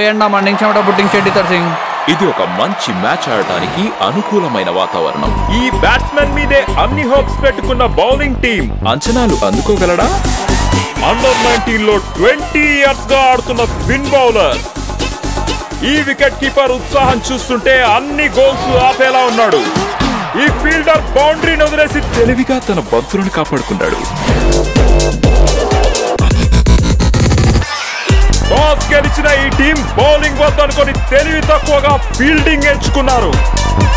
ఎండా మండింగ్ చెమట పుట్టింగ్ చెడ్డి సింగ్. ఇది ఒక మంచి మ్యాచ్ ఆడటానికి అనుకూలమైన వాతావరణం. ఈ బ్యాట్స్మెన్ మీదే అన్ని హోప్స్ పెట్టుకున్న బౌలింగ్ టీం అంచనాలు అందుకోగలడా? అండర్ 19 లో 20 ఇయర్స్ గా ఆడుతున్న స్పిన్ బౌలర్. ఈ వికెట్ కీపర్ ఉత్సాహం చూస్తుంటే అన్ని గోల్స్ ఆపేలా ఉన్నాడు. ఈ ఫీల్డర్ బౌండరీని వదిలేసి తెలివిగా తన బంతులను కాపాడుకున్నాడు. టాస్ గెలిచిన ఈ టీం బౌలింగ్ వద్దనుకొని తెలివి తక్కువగా ఫీల్డింగ్ ఎంచుకున్నారు.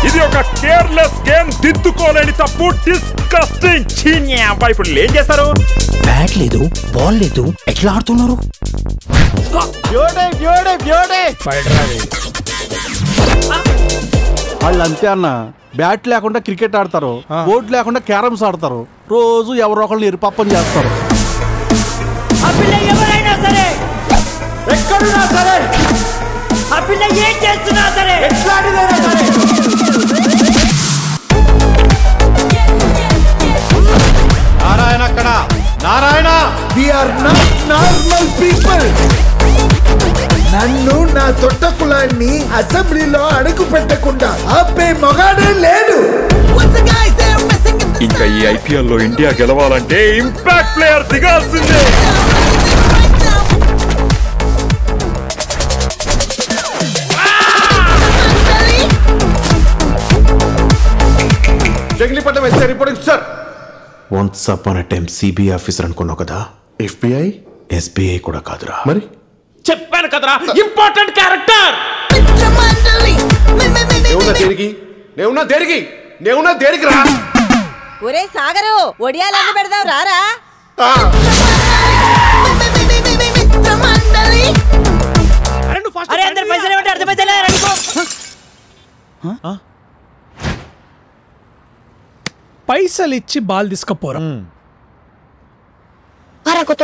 ఇది ఒక కేర్లెస్ గేమ్, దిద్దుకోలేని తప్పు, డిస్కస్టింగ్. ఇప్పుడు ఏం చేస్తారు? బ్యాట్ లేదు, బాల్ లేదు, ఎట్లా ఆడుతున్నారు? వాళ్ళు అంతే అన్న, బ్యాట్ లేకుండా క్రికెట్ ఆడతారు, బోర్డు లేకుండా క్యారమ్స్ ఆడతారు, రోజు ఎవరో ఒకళ్ళు ఎరుపప్పని చేస్తారు. ఎక్కడున్నా సరే, ఆ పిల్ల ఏం చేస్తున్నా సరే, ఎట్లాంటిదైనా సరే. నారాయణ అక్కడ, Narayana. We are not normal people. నన్ను నా తొట్ట కులాన్ని అసెంబ్లీలో అడుగు పెట్టకుండా ఆపే మొగాడే లేడు. ఇంకా ఈ ఐపీఎల్ లో ఇండియా గెలవాలంటే ఇంపాక్ట్ ప్లేయర్ దిగాల్సిందే. Jagilipatnam SI reporting sir. Once upon a time CBI officer అనుకున్నావు కదా, ఎఫ్బిఐ ఎస్బీఐ కూడా కాదురా. మరి చెప్పాను కదరా, ఇంపార్టెంట్ క్యారెక్టర్. నేవున్నా దేనికి రా. ఒరే సాగరు, ఒడియాలన్నీ పెడదాం రారా. అరే అందరు పైసలు ఇవ్వండి, అర్థమైతే పైసలు ఇచ్చి బాల్ తీసుకపోరా. కొత్త